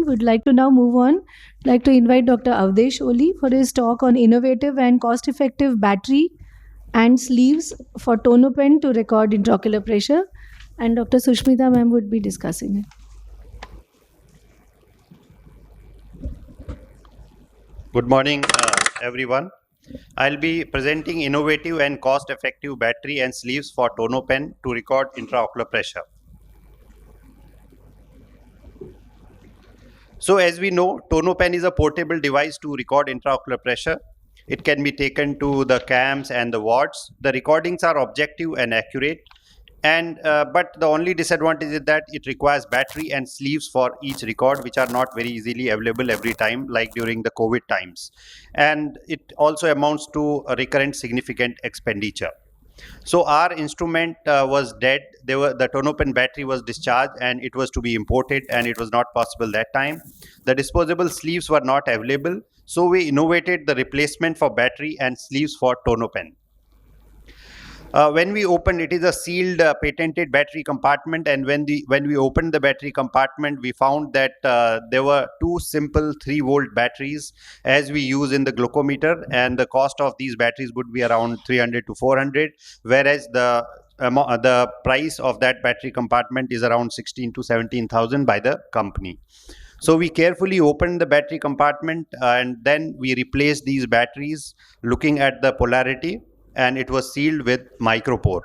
Would like to now move on. Like to invite Dr. Avadhesh for his talk on innovative and cost-effective battery and sleeves for Tonopen to record intraocular pressure. And Dr. Sushmita ma'am would be discussing it. Good morning, everyone. I'll be presenting innovative and cost-effective battery and sleeves for Tonopen to record intraocular pressure. So as we know, Tonopen is a portable device to record intraocular pressure. It can be taken to the cams and the wards. The recordings are objective and accurate. But the only disadvantage is that it requires battery and sleeves for each record, which are not very easily available every time, like during the COVID times. And it also amounts to a recurrent significant expenditure. So our instrument was dead. The Tonopen battery was discharged and it was to be imported, and it was not possible that time. The disposable sleeves were not available. So we innovated the replacement for battery and sleeves for Tonopen. When we opened, it is a sealed patented battery compartment, and when we opened the battery compartment, we found that there were two simple 3-volt batteries as we use in the glucometer, and the cost of these batteries would be around 300 to 400, whereas the price of that battery compartment is around 16 to 17,000 by the company. So we carefully opened the battery compartment and then we replaced these batteries looking at the polarity, and it was sealed with micropore.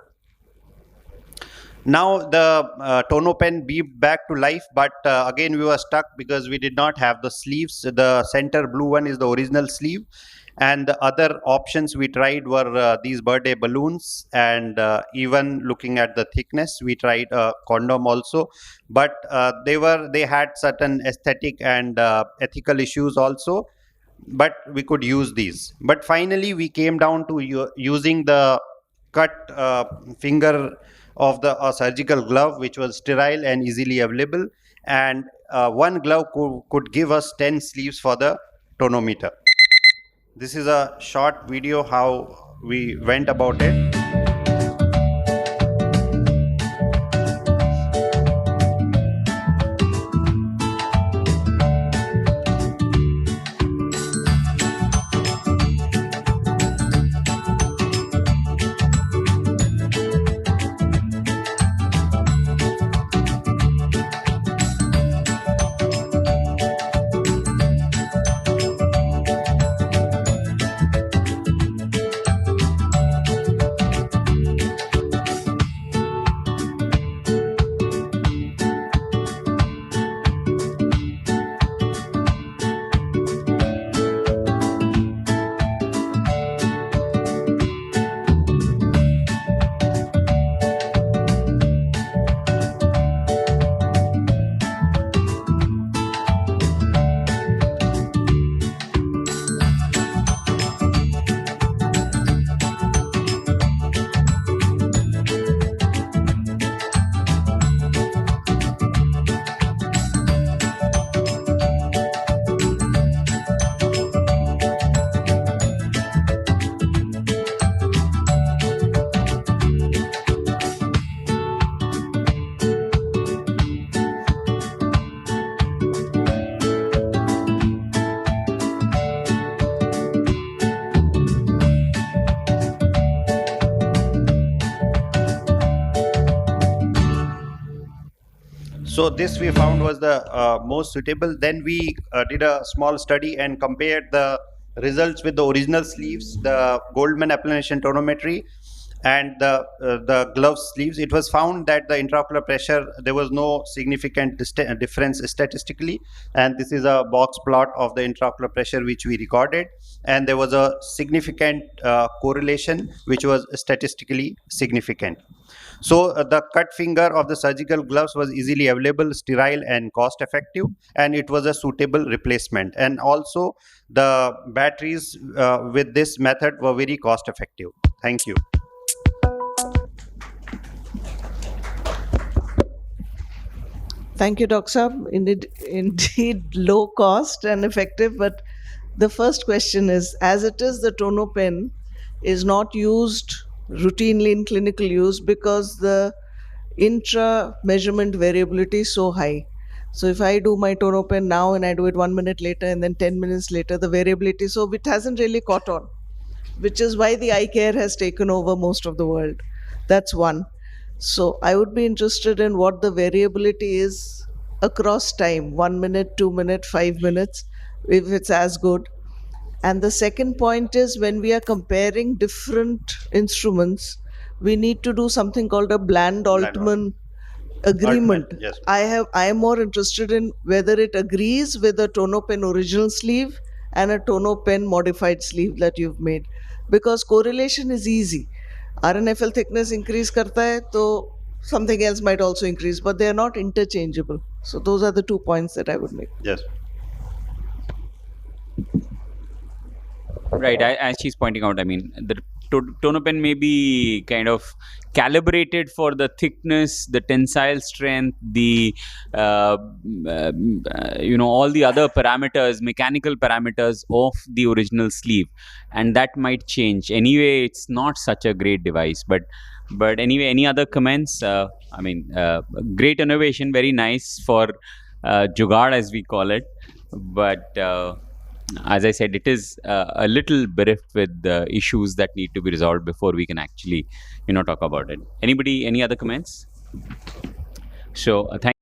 Now the Tonopen beeped back to life, but again we were stuck because we did not have the sleeves. The center blue one is the original sleeve, and the other options we tried were these birthday balloons, and even looking at the thickness, we tried a condom also, but they had certain aesthetic and ethical issues also. But we could use these. But finally, we came down to using the cut finger of the surgical glove, which was sterile and easily available. And one glove could give us 10 sleeves for the tonometer. This is a short video how we went about it. So this we found was the most suitable. Then we did a small study and compared the results with the original sleeves, the Goldman application tonometry, and the glove sleeves. It was found that the intraocular pressure, there was no significant difference statistically, and this is a box plot of the intraocular pressure which we recorded, and there was a significant correlation which was statistically significant. So the cut finger of the surgical gloves was easily available, sterile and cost effective, and it was a suitable replacement. And also the batteries with this method were very cost effective. Thank you. Thank you, Dr. Saab. Indeed low cost and effective, but the first question is, as it is, the Tonopen is not used routinely in clinical use because the intra measurement variability is so high. So if I do my Tonopen now and I do it 1 minute later and then 10 minutes later, the variability, so it hasn't really caught on, which is why the eye care has taken over most of the world. That's one. So I would be interested in what the variability is across time, 1 minute, 2 minute, 5 minutes, if it's as good. And the second point is when we are comparing different instruments, we need to do something called a Bland Altman agreement. Yes. I am more interested in whether it agrees with a Tonopen original sleeve and a Tonopen modified sleeve that you've made, because correlation is easy. RNFL thickness increase karta hai, so something else might also increase, but they are not interchangeable. So those are the 2 points that I would make. Yes. Right, as she's pointing out, I mean, the Tonopen may be kind of calibrated for the thickness, the tensile strength, the all the other parameters, mechanical parameters of the original sleeve, and that might change. Anyway, it's not such a great device, but anyway, any other comments? I mean, great innovation, very nice for jugaad, as we call it, but. As I said, it is a little bereft with issues that need to be resolved before we can actually, talk about it. Anybody, any other comments? So, thank